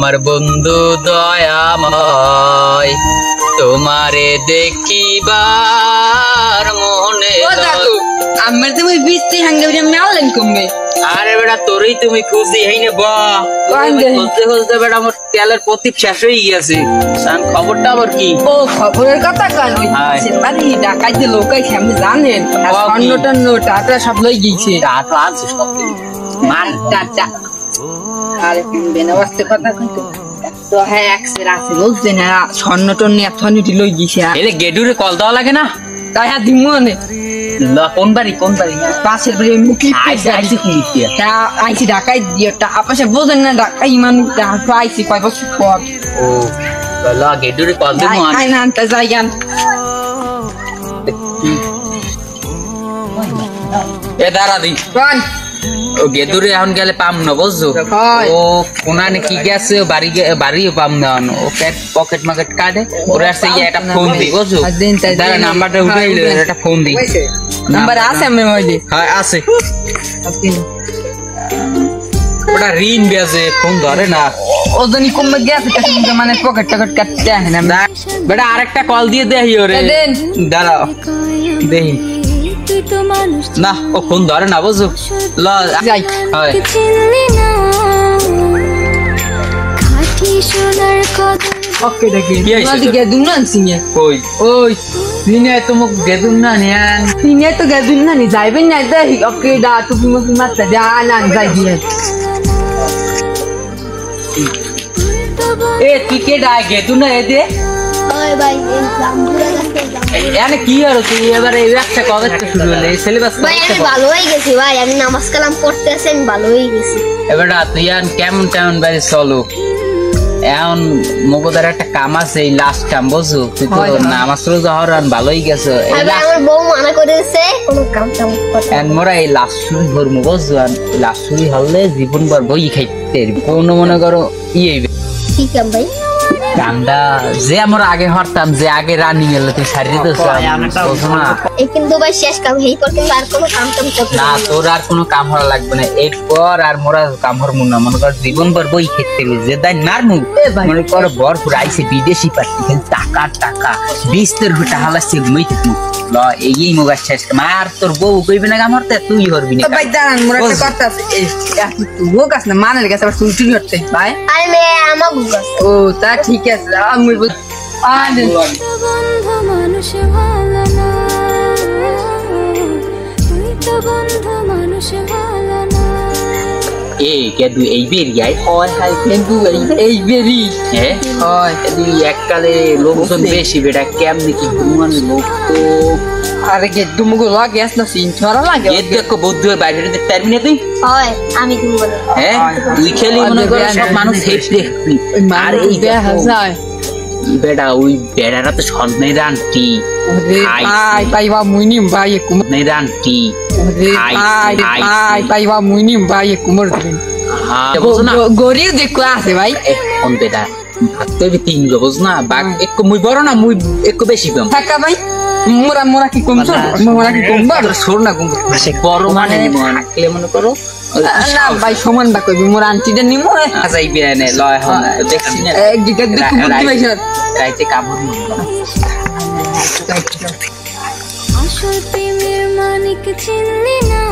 আমার বন্ধু দয়াময় তোমারে দেখিবার মনে আমার তুমি বৃষ্টি হাঙ্গে মেলালেন কমবে আরে বেটা তোরই তুমি খুঁজি হইনে খুঁজতে খুঁজতে বেটা আমার তেলের প্রতীপ শেষ হয়ে গিয়েছে খবরটা আবার কি ও খবরের কথা কান ডাকাইতে লোক সামনে জানেন স্বর্ণ টাকা সব লই গিয়েছে টাকা আছে সব মান টাটা আরে বেনাবাস্তে কথা কিন্তু তো হ্যাঁ একসের আছে বুঝছেন স্বর্ণ টর্নি এতখানি লই গিয়েছে এলে গেডুরে কল দেওয়া লাগে না তাই হ্যাঁ দিমনে কোন বাড়ি পাশের বাড়ি মুখি আইসি ঢাকাই দিয়ে আপাশে বোঝেন না ঢাকাই মানুষ আইসি কয় বছর পর ও গেডুরে কল দেবো না আনতে যাইগান এ দাঁড়া দি ও গেদুরে এখন গেলে পাম না বুঝছো ও কোনানে কি গেছে বাড়িও পাম না ও পকেট মার্কেট কাটে ওরে আসছে একটা ফোন দি বুঝছো দাঁড়া নাম্বারটা উঠাইলে একটা ফোন দি নাম্বার আছে আমার মধ্যে হ্যাঁ আছে ওটা ঋণ বেজে ফোন ধরে না ওজনই কমবে গেছে মানে পকেট টকেট কাটতে আসে না বেটা আরেকটা কল দিয়ে দেই ওরে দাঁড়া দেই না ও ফোন ধরে না বুঝছো ল যাই হয় ওকে দেখি তোমাদের গেদুন না সিনে কই ওই সিনে তুমি গেদুন না নিয়ান সিনে তো গেদুন না নি যাইবেন না দেই ওকে দা তুমি মুখ মারতে যা না যাই দিয়ে এ তুই কে ডাই গেদুন না এদে ওই ভাই জামপুরা গাছে এনে কি আর তুই এবারে একটা কবে থেকে শুরু হলো এই সিলেবাস ভাই আমি ভালো হয়ে গেছি ভাই আমি নামাজ কালাম পড়তে আছি আমি ভালো হয়ে গেছি এবারে তুই আর কেমন কেমন ভাই চলো এখন মগদার একটা কাম আছে এই লাস্ট কাম বুঝছো তুই তো নামাজ রোজা হরান ভালোই গেছো আমার বউ মানা করেছে কোনো কাম টাম করতে এন্ড মোরা এই লাস্ট শুরু ধর্ম বুঝছো আর লাস্ট শুরু হলে জীবন ভর বই খাইতে কোন মনে করো কি কাম ভাই কামটা যে আমরা আগে হরতাম যে আগে রানিং এলে তুই সারি তো না এই কিন্তু ভাই শেষ কাম হেই পর কিন্তু আর কোনো কাম টাম করতে না তোর আর কোনো কাম হওয়া লাগবে না এরপর আর মোরা কাম হরমু না মনে কর জীবন ভর বই খেতে যে দাই নারমু মনে কর ভরপুর আইছে বিদেশি পার্টি টাকা টাকা 20 টাকা হালাচ্ছে ঘুমাই থাকবো ল এই মোগা শেষ মার তোর বউ কইবে না কাম হরতে তুই হরবি না ভাই দাঁড়ান মোরা একটা কথা আছে এই তুই ও গাছ না মানের গাছ আবার চুলচুরি হচ্ছে ভাই আরে মে আমা গুগাস ও তা ঠিক আছে আমি আরে বন্ধু মানুষ ভালো না তুই তো বন্ধু মানুষ ভালো না এ কেদু এই বেরিয়ায় হয় হাই কিন্তু এই বেরি হ্যাঁ হয় কেদু এককালে লোকজন বেশি বেটা কেমনে কি ঘুমান লোক তো আরে গেদু মুগো লাগে আসনা সিন ছড়া লাগে এ দেখো বৌদ্ধ বাইরে দেখতে পারবি না তুই হয় আমি তুমি বলে হ্যাঁ তুই খেলি মনে কর সব মানুষ হেপ দেখবি আর এই দেখা যায় বেটা ওই বেড়ারা তো স্বর্ণের আন্টি ভাই ভাই বা মুইনিম ভাই কুমার স্বর্ণের আন্টি ভাই ভাই বা মুইনিম ভাই কুমার দিন গরিব দেখো আছে ভাই কোন বেটা ভাবতে হবে 3 গো বুঝ না বাঘ একটু মুই বড় না মুই একটু বেশি কম থাকা ভাই মোরা মোরা কি কম মোরা কি কম সর না কম বড় মানে থাকলে মনে করো না ভাই সমান বা কইবি মোর আন্টিটা নিমু যাইবি এনে লয় এখন দেখছি না এক দিকে দেখু বুদ্ধি ভাই স্যার রাইতে কামড় আসল প্রেমের মানিক চিনলি না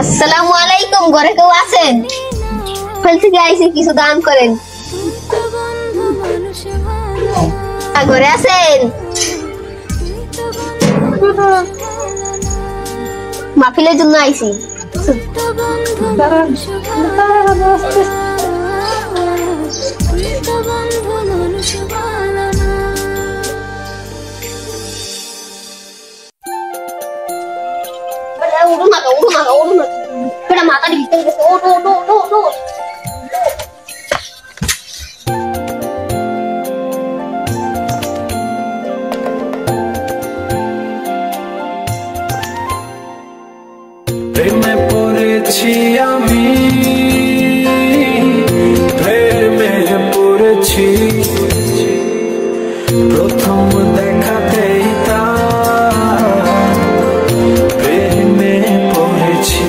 আসসালামু আলাইকুম ঘরে কেউ আছেন ফেল থেকে আইছি কিছু দান করেন তো বন্ধু মানুষ ভালো ঘরে আছেন মাহফিলের জন্য আইছি তো বন্ধু মানুষ ভালো না তুই তো বন্ধু মানুষ ভালো না উড়ু না বেটা মাথার ভিতরে গেছে ও নো প্রেমে পড়েছি আমি প্রেমে পড়েছি প্রথম দেখাতেই তার প্রেমে পড়েছি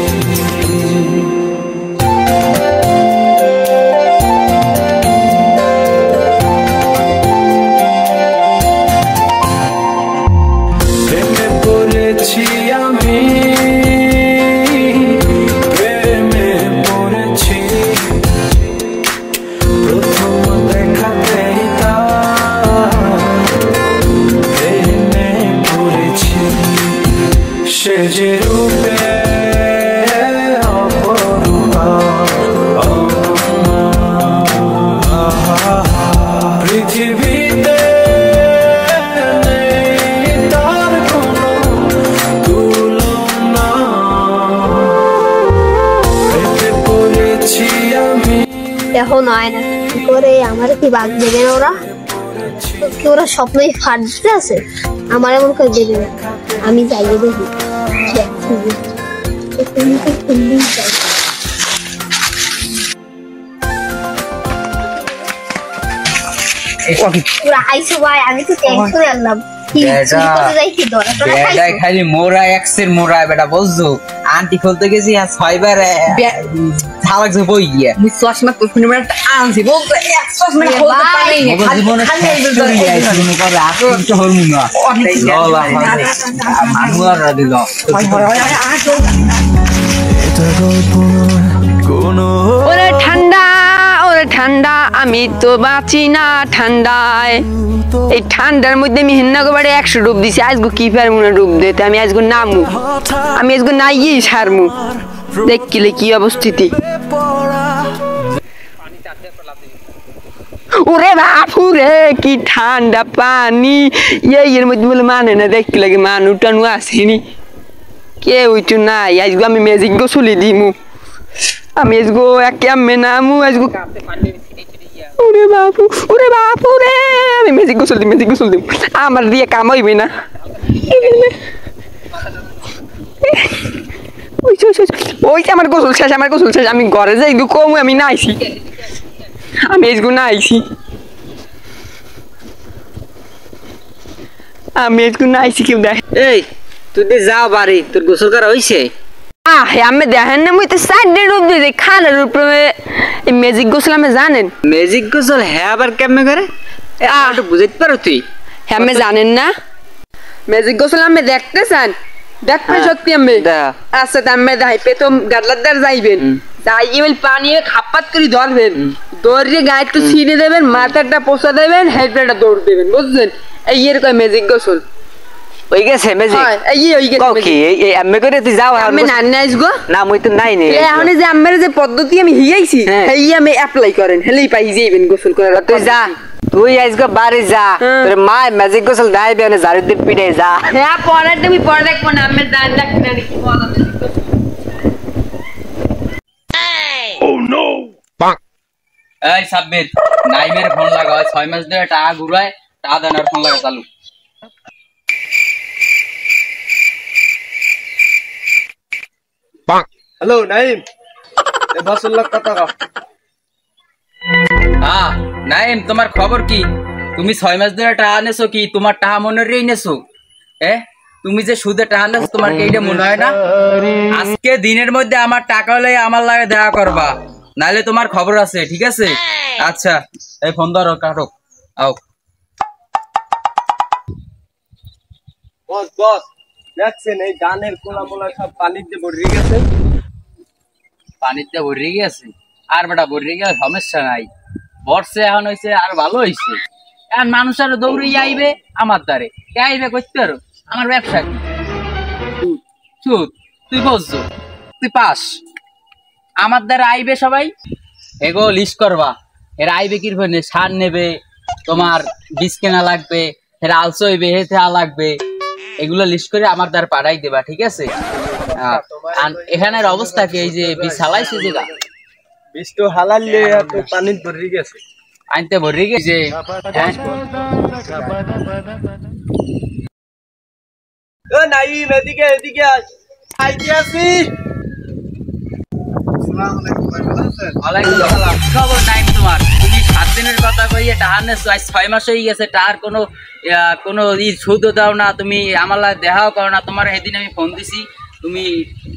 এখন হয় না কি করে আমার কি বাদ দেবে না ওরা কি ওরা স্বপ্নই ফাট দিতে আছে আমার এমন করে দেবে না আমি যাইয়ে দেখি ওরা আইসো ভাই আমি তো টেনশন আনলাম খালি মোরা এক্সের মোরা বেটা বুঝছো আন্টি খুলতে গেছি আর ছয়বার থাকছে বই গিয়া মুই চশমা তো ফোনে একটা আনছি বলতে এক চশমা খুলতে পারি না জীবনে জীবনে করে আসল তো হল না ললা মানুয়ার দিল এটা গল্প কোনো ওরে ঠান্ডা আমি তো বাঁচি না ঠান্ডায় এই ঠান্ডার মধ্যে আমি হিন্নাগো বাড়ি 100 ডুব দিছি আজগো কি পারমু না ডুব দিতে আমি আজগো নামু আমি আজগো নাইয়ে ছাড়মু দেখিলে কি অবস্থিতি ওরে বাপুরে কি ঠান্ডা পানি এর মধ্যে বলে মানে না দেখতে লাগে মানুষ টানু আসেনি কেউ তো নাই আজগো আমি ম্যাজিক গোসলি দিমু আমি আজগো একেমে নামু আজগো ওরে বাপু রে আমি ম্যাজিক গোসল দিম আমার দিয়ে কাম হইবে না ওই আমার গোসল শেষ আমি ঘরে যাই কমু আমি নাইছি আমি আজগো নাইছি কেউ দেখ এই তুই যা বাড়ি তোর গোসল করা হইছে আমি দেখেন না মুই তো সাইডে ডুব দিই খালের উপরে এই ম্যাজিক গোসল আমি জানেন ম্যাজিক গোসল হ্যাঁ আবার কেমনে করে একটু বুঝাইতে পারো তুই হ্যাঁ আমি জানেন না ম্যাজিক গোসল আমি দেখতে চান দেখতে সত্যি আমি আচ্ছা তা আমি যাইবে তো গাডলার দ্বার যাইবেন যাইয়ে বল পানি খাপাত করে ধরবেন দৌড়ে গায়ে একটু ছিঁড়ে দেবেন মাথাটা পোষা দেবেন হেডটা দৌড় দেবেন বুঝছেন এই এরকম ম্যাজিক গোসল ওই গেছে ম্যাজিক ওই গেছে ওকে এই আমি করে তুই যাও আমি না নাইসগো না মই তো নাই নে এখন যে আমার যে পদ্ধতি আমি হিয়াইছি এই আমি অ্যাপ্লাই করেন হেলেই পাই যাইবেন গোসল করে তুই যা তুই আজকে বাড়ি যা তোর মা ম্যাজিক গোসল দাইবে না জারি দিয়ে পিড়ে যা হ্যাঁ পরে তুমি পরে দেখবো না আমি দাঁত দেখ না কি বলা এই সাব্বির নাইমের ফোন লাগা 6 মাস ধরে টাকা ঘুরায় টাকা দেনার ফোন লাগা চালু হ্যালো নাইম এ বসুল লোক কত কও হ্যাঁ নাইম তোমার খবর কি তুমি 6 মাস ধরে টাকা নেছো কি তোমার টাকা মনে রেই নেছো তুমি যে সুদে টাকা নেছো তোমার কি এইটা মনে হয় না আজকে দিনের মধ্যে আমার টাকা হলে আমার লাগে দেখা করবা নালে তোমার খবর আছে ঠিক আছে আচ্ছা এই ফোন ধরো কাটো আও বস দেখছেন এই গানের কোলামোলা সব পানিতে ভরে গেছে পানিতে ভরে গেছে আর বেটা ভরে গেলে সমস্যা নাই বর্ষে এখন হইছে আর ভালো হইছে এখন মানুষ আর দৌড়ে আইবে আমার দ্বারে কে আইবে করতে পারো আমার ব্যবসা কি সুদ তুই বুঝছো তুই পাস আমার দ্বারা আইবে সবাই এগো লিস্ট করবা এর আইবে কি সার নেবে তোমার বীজ কেনা লাগবে এর আলসো হইবে হেতে লাগবে এগুলো লিস্ট করে আমার দ্বারা পাঠাই দেবা ঠিক আছে এখানের অবস্থা কি এই যে বীজ হালাইছে যেটা বীজ তো হালালে তো পানি ভরে গেছে আনতে ভরে গেছে ও নাইম এদিকে আইতে আসি খবর নাই তোমার তুমি 7 দিনের কথা কইয়ে টাকা নেছো আজ 6 মাস হয়ে গেছে টাকার কোনো সুদ দাও না তুমি আমার দেখাও করো না তোমার সেদিন আমি ফোন দিছি তুমি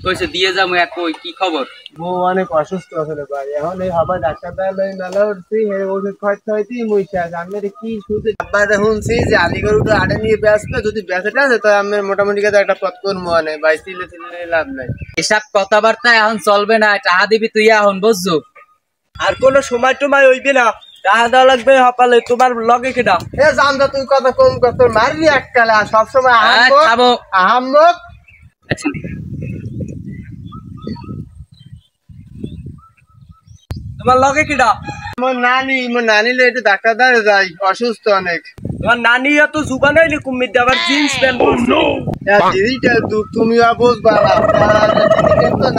কইছো দিয়ে যাবো এক কই কি খবর বউ অনেক অসুস্থ আসলে ভাই এখন এই হাবা ডাক্তার দেখালে মেলা উঠছি এই ওষুধ খাইতে হইতে মুই শেষ আমি কি শুধু আব্বারে শুনছি যে আলিগড় উঠে আড়ে নিয়ে বেসবে যদি বেসেটা আছে তো আমি মোটামুটি কাছে একটা পথ করবো মানে ভাই সিলে লাভ নাই এসব কথাবার্তা এখন চলবে না টাকা দিবি তুই এখন বুঝছো আর কোনো সময় টুমায় হইবে না টাকা দেওয়া লাগবে সকালে তোমার লগে কেটা এ জান যা তুই কথা কম কর তোর মারবি এককালে আর সবসময় আহাম্মক তোমার লগে কেটা মোর নানি লে একটু ডাক্তার দাঁড়ে যাই অসুস্থ অনেক তোমার নানি এত জুবান হইলে কুমির আবার জিন্স প্যান্ট দিদিটা তুমি বুঝবা না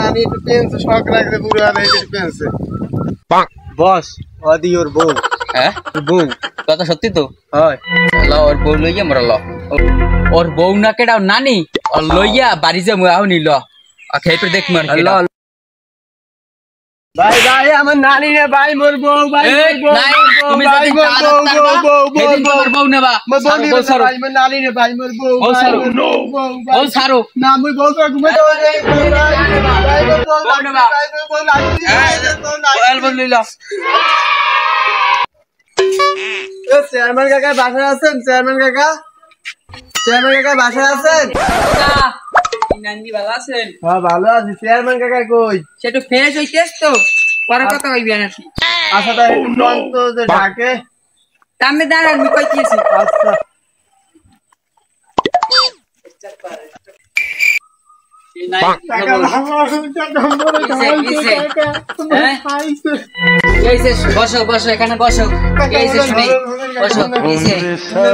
নানি একটু পেন্স শখ রাখবে পুরো একটু পেন্সে বস ওদি ওর বউ হ্যাঁ বউ কথা সত্যি তো হয় ল ওর বউ লইয়া মোরা ল ওর বউ না কেডাও নানি ওর লইয়া বাড়ি যা মুয়া হনি ল খেয়ে দেখ মার কেডা ভাই ভাই আমার নানি রে ভাই মোর বউ ভাই তুমি ভাই যদি মোর বউ সেদিন তোমার বউ নেবা মোর বউ নি ভাই মোর নানি রে ভাই মোর বউ বউ ছাড়ো। বউ ছাড়ো না মুই বউ তো ঘুমে যাও রে ভাই মোর বউ লাগবে ভাই মোর বউ লাগবে ওয়াল বল লইলা এ চেয়ারম্যান কাকা বাসায় আছেন চেয়ারম্যান কাকা বাসায় আছেন নান্দি ভালো আছেন হ্যাঁ ভালো আছি চেয়ারম্যান কাকা কই সেটা ফ্রেশ হইতেছ তো পরে কথা কইবি না আচ্ছা তাই একটু কোন তো যে ডাকে তামে দাঁড়ান আমি কইতেছি আচ্ছা কাকা বসো বসো এখানে বসো শুনি বসো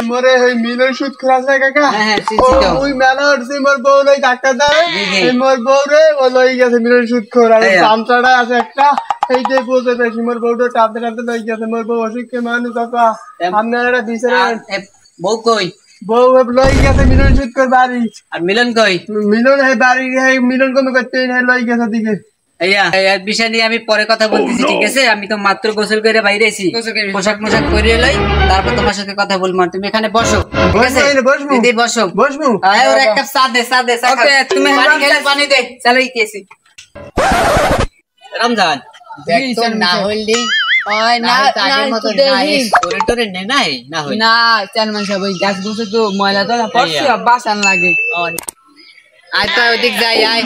মোরে ওই মিলন সুদ খরাস না কাকা হ্যাঁ, চিনছি তো। ওই মেলা উঠছে মোর বউ লই ডাক্তার দাঁড়ায় জি, জি। এই মোর বউ রে ও লই গেছে মিলন সুদ খোর আর এই আর। চামচাটা আছে একটা এই যে বলতে পেছি মোর বউটা টাপতে টাপতে লই গেছে মোর বউ অসুখকে মানুষ কাকা আপনারা বিচারে বউ কই বউ লই গেছে মিলন সুদ কর বাড়ি আর মিলন কই মিলন হে বাড়ি হে মিলন কমে করতে হে লই গেছে দিকে এই বিষয় নিয়ে আমি পরে কথা বলতেছি ঠিক আছে আমি তো মাত্র গোসল করে বাইরে আছি পোশাক মোশাক করে লই তারপর তোমার সাথে কথা বলবো আর তুমি এখানে বসো ঠিক আছে বসবো দিদি বসো বসবো আয় ওর এক কাপ চা দে ওকে তুমি পানি খেলে পানি দে চলো ইতেছি রমজান দেখ তো না হইলি ওই না আগের মত না তোরে তোরে নে নাই না হই না চেয়ারম্যান সাহেব ওই গাছ গুছো তো ময়লা তো পড়ছে বাসান লাগে আয় তো ওদিক যাই আয়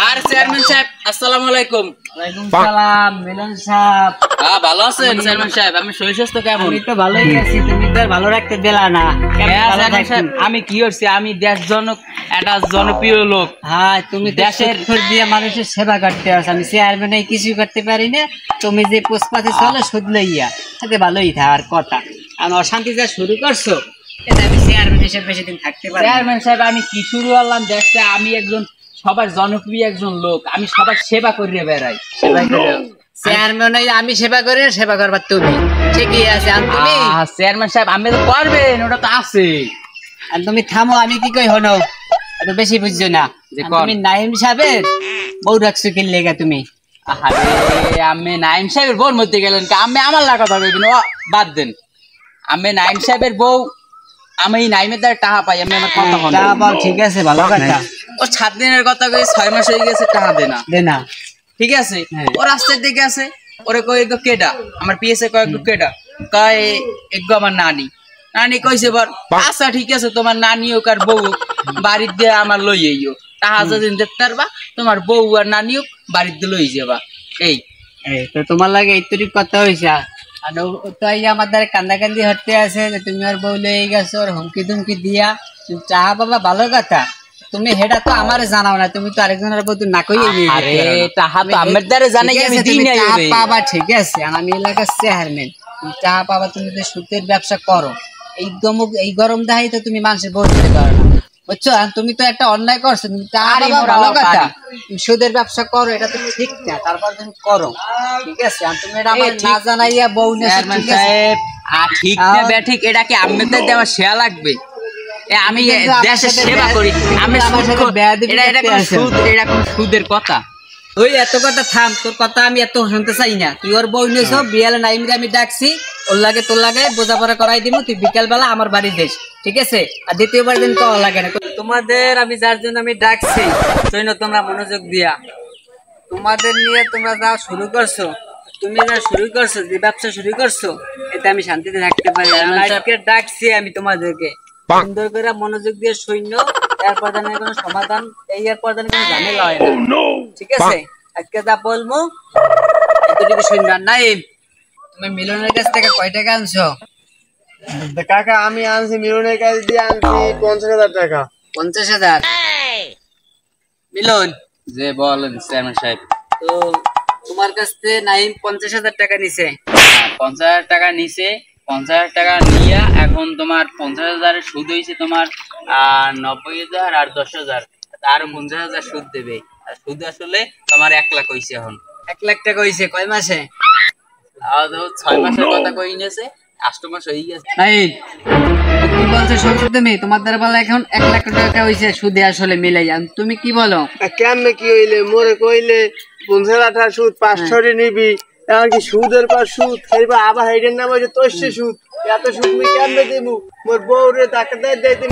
আর চেয়ারম্যান সাহেব আসসালামু আলাইকুম ওয়ালাইকুম সালাম মিলন সাহেব হ্যাঁ ভালো আছেন চেয়ারম্যান সাহেব আমি শরীর স্বাস্থ্য কেমন আমি তো ভালোই আছি তুমি তো আর ভালো রাখতে দিলা না চেয়ারম্যান সাহেব আমি কি করছি আমি দেশ জনক একটা জনপ্রিয় লোক হ্যাঁ তুমি দেশের খোঁজ দিয়ে মানুষের সেবা করতে আস আমি চেয়ারম্যান কিছু করতে পারি না তুমি যে পুষ্পাতে চলো সুদ লইয়া তাতে ভালোই থাকার কথা আর অশান্তি যা শুরু করছো এটা আমি চেয়ারম্যান হিসেবে বেশি দিন থাকতে পারি না। চেয়ারম্যান সাহেব আমি কি শুরু করলাম দেখতে আমি একজন সবার জনপ্রিয় একজন লোক আমি সবার সেবা করিয়ে বেড়াই চেয়ারম্যান আমি সেবা করি না সেবা করবার তুমি ঠিকই আছে আর তুমি চেয়ারম্যান সাহেব আমি তো পারবেন ওটা তো আছে আর তুমি থামো আমি কি কই হনো এত বেশি বুঝছো না যে আর কোন? তুমি নাইম সাহেবের বউ রাখছো কি লেগা তুমি আরে আমি নাইম সাহেবের বউর মধ্যে গেলেন কি আমি আমার লাগা কথা কইবেন ও বাদ দেন আমি নাইম সাহেবের বউ আমি নাইমের দ্বারা টাকা পাই আমি আমার কথা বলি তা বাবা ঠিক আছে ভালো কথা ও 7 দিনের কথা কই 6 মাস হয়ে গেছে টাকা দে না দে না ঠিক আছে হ্যাঁ। ও রাস্তার দিকে আছে ওরে কই গো কেডা আমার পিএসএ কয় গো কেডা কয় একগো আমার নানি নানি কইছে বল আচ্ছা ঠিক আছে তোমার নানি হোক আর বউ হোক বাড়ির দিয়ে আমার লই আইও টাকা যদি দিতে পারবা তোমার বউ আর নানি হোক বাড়ির দিয়ে লই যাবা এই এই তো তোমার লাগে এইটুকু কথা হইছে আর ও তো এই আমার দ্বারা কান্দাকান্দি হতে আছে যে তুমি আর বউ লই গেছো আর হুমকি ধুমকি দিয়া তুমি চাহা বাবা ভালো কথা তুমি হেডা তো আমারে জানাও না তুমি তো আরেকজনের বউ না কই আরে টাকা তো আমার দ্বারা জানাই আমি দিই না চাহা পাবা ঠিক আছে আর আমি এলাকার চেয়ারম্যান তুমি চাহা পাবা তুমি যে সুদের ব্যবসা করো এই গরম দাহাই তো তুমি মানুষের বউ দিতে পারো না বুঝছো আর তুমি তো একটা অন্যায় করছো তুমি চাহা পারি, পাবা মোরা ভালো কথা পারি। তুমি সুদের ব্যবসা করো এটা তো ঠিক না তারপর তুমি করো ঠিক আছে আর তুমি এটা আমার ঠিক। না জানাইয়া বউ নেছো চেয়ারম্যান ঠিক আছে সাহেব আর ঠিক না ব্যাঠিক এটা কি আমাদের দেওয়া শেয়া লাগবে আমি কিন্তু আমার দেশের সাথে সেবা করি আমি আমার সাথে সুদ বেয়াদবি এটা করতে কোন আসেন। সুদ এটা কোন সুদের কথা ওই এত কথা থাম তোর কথা আমি এত শুনতে চাই না তুই ওর বউ নিয়েছ বিয়ালে নাইমরে আমি ডাকছি ওর লাগে তোর লাগে বোঝাপড়া করাই দিব তুই বিকাল বেলা আমার বাড়ি দেশ ঠিক আছে আর দ্বিতীয়বার দিন তো লাগে না তোমাদের আমি যার জন্য আমি ডাকছি সেই না তোমরা মনোযোগ দিয়া তোমাদের নিয়ে তোমরা যা শুরু করছো তুমি যা শুরু করছো যে ব্যবসা শুরু করছো এতে আমি শান্তিতে থাকতে পারি না। আজকে ডাকছি আমি তোমাদেরকে সুন্দর করে মনোযোগ দিয়ে সৈন্য এরপর যেন কোনো সমাধান এরপর যেন কোনো ঝামেলা হয় না ঠিক আছে আজকে যা বলবো এতটুকু শুনবা নাই তুমি মিলনের কাছ থেকে কয় টাকা আনছো কাকা আমি আনছি মিলনের কাছে দিয়ে আনছি 50,000 টাকা 50,000 মিলন যে বলেন চেয়ারম্যান সাহেব তো তোমার কাছ থেকে নাইম 50,000 টাকা নিছে 50,000 টাকা নিছে 50,000 টাকা নিয়া এখন তোমার 50,000 এর সুদ হইছে তোমার 90,000 আর 10,000 আর 50,000 সুদ দেবে আর সুদ আসলে তোমার 1 লাখ হইছে এখন। 1 লাখ টাকা হইছে কয় মাসে? আর 6 মাসের কথা কই নেছে, 8 মাস হই গেছে। এই কি বলছো শুনছো তুমি? তোমার দ্বারা বলা এখন 1 লাখ টাকা হইছে সুদে আসলে মিলাই। তুমি কি বলো? কেমনে কি হইলে মোরে কইলে 15 সুদ 500 নিবি, এখন কি সুদের পর সুদ খাইবা, আবার হাইডের নাম হইছে তোরছে সুদ। এত সুদ মুই কেমনে দেবো? মোর বউরে টাকা দেয় দিতে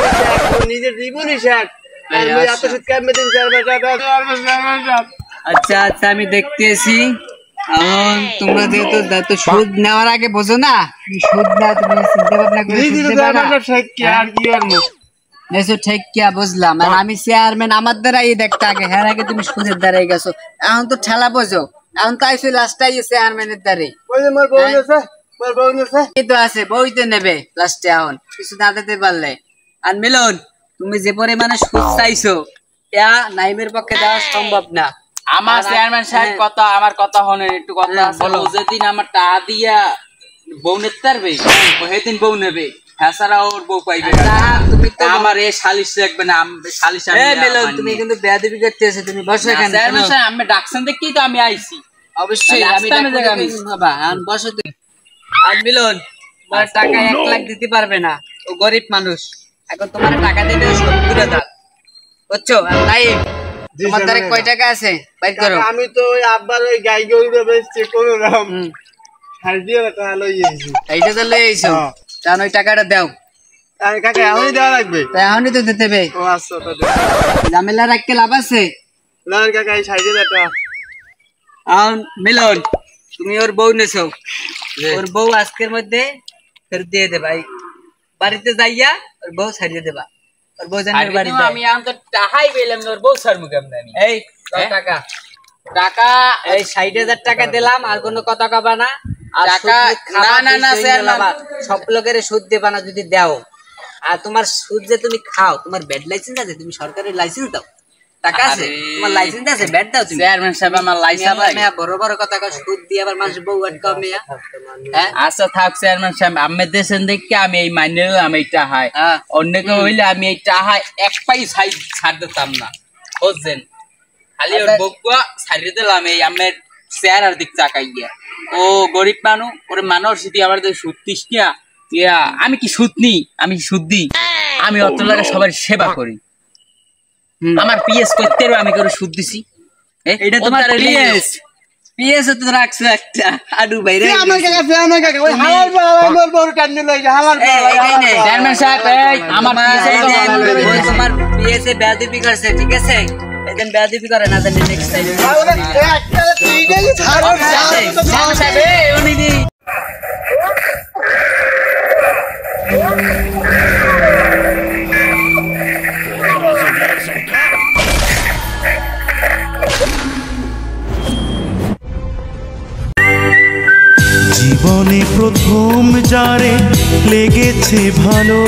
নিজের জীবনই শেষ। আমি এত সুদ কেমনে দিন? আচ্ছা আচ্ছা আমি দেখতেছি। এখন তোমরা যেহেতু সুদ নেওয়ার আগে বোঝো না, সুদ না তুমি চিন্তা ভাবনা করে সুদ দেবা না। আর কি আর মুখ এসো ঠিক কি বুঝলাম। আর আমি চেয়ারম্যান, আমার দ্বারাই দেখতে আগে, হ্যাঁ আগে তুমি সুদের দ্বারাই গেছো। এখন তো ঠেলা বোঝো, এখন তো আইসো লাস্টাই চেয়ারম্যানের দ্বারাই। ওই যে মোর বউ নেছে, মোর বউ নেছে কি তো আছে, বইতে নেবে লাস্টে এখন কিছু না দিতে পারলে। আর মিলন, তুমি যে পরিমাণে সুদ চাইছো ইয়া নাইমের পক্ষে দেওয়া সম্ভব না। আমার চেয়ারম্যান সাহেব কথা, আমার কথা হনেন একটু কথা আছে। ও যেদিন আমার টাকা দিয়া বউ নিতে পারবে, সেদিন বউ নেবে, এছাড়া ওর বউ পাইবে না। তুমি তো আমার এই সালিশ রাখবে না, সালিশ আমি মিলন তুমি কিন্তু বেয়াদবি করতেছো। তুমি বসো এখানে। চেয়ারম্যান সাহেব আমি ডাকছেন দেখি তো আমি আইছি। অবশ্যই আমি বাবা এখন বসো তুমি। আর মিলন তোমার টাকা 1 লাখ দিতে পারবে না, ও গরিব মানুষ। এখন তোমার টাকা দিতে 70,000 বুঝছো? আর তাই তোমার দ্বারা কয় টাকা আছে বাইর করো। আমি তো ওই আব্বার ওই গাই গরুটা বেচছে কোনো রকম ছাড় দিয়ে টাকা লই এসেছি। এইটা তো লই আইছো, কারণ ওই টাকাটা দাও। আর কাকা এখনই দেওয়া লাগবে? তাই এখনই তো দিতে হবে। ও আচ্ছা তো ঝামেলা রাখতে লাভ আছে? না কাকা এই 60,000 টাকা। এখন মিলন তুমি ওর বউ নেছো, ওর বউ আজকের মধ্যে ফেরত দিয়ে দেবা। বাড়িতে যাইয়া ওর বউ ছাড়িয়ে দেবা। ওর বউ জানের বাড়ি আমি এখন তো টাকাই পেলাম না, ওর বউ ছাড়বো কেমন? আমি এই টাকা টাকা এই 60,000 টাকা দিলাম, আর কোনো কথা কবা না। আর টাকা না চেয়ারম্যান, সব লোকের সুদ দেবা না যদি দাও। আর তোমার সুদ যে তুমি খাও, তোমার ব্যাড লাইসেন্স আছে? তুমি সরকারের লাইসেন্স দাও, টাকা আছে তোমার, লাইসেন্স আছে, ব্যাড দাও তুমি। চেয়ারম্যান সাহেব আমার লাইসেন্স লাগে। বড় বড় কথা কও, সুদ দিয়ে আবার মানুষ বউ আটকাও মেয়া। হ্যাঁ আচ্ছা থাক চেয়ারম্যান সাহেব, আমি দেশেন দেখে আমি এই মাইনে আমি এই টাহাই, অন্যকে হইলে আমি এই টাহাই 1 পাই ছাড় দিতাম না, বুঝছেন? খালি ওর বউকে ছাড়িয়ে দিলাম এই আমার চেয়ার আর দিক চাকাই গিয়া। ও গরিব মানুষ, ওর মানুষ যদি আবার সুদ দিস না, আমি কি সুদ নি? আমি সুদ দিই? আমি অত লাগে সবার সেবা করি। আমার পিএস করতে আমি করে সুদ দিছি। এটা তোমার পিএস, পিএস তো রাখছো একটা আডু বাইরে। আমার কাকা ওই হালাল আমার বড় টান্নে লই হালাল চেয়ারম্যান সাহেব আমার তোমার পিএস এ বেয়াদবি করছে, ঠিক আছে? এদিন বেয়াদবি করে না, দেন নেক্সট টাইম একটা তুইটাই ছাড় চেয়ারম্যান সাহেব উনি দি জীবনে প্রথম যারে লেগেছে ভালো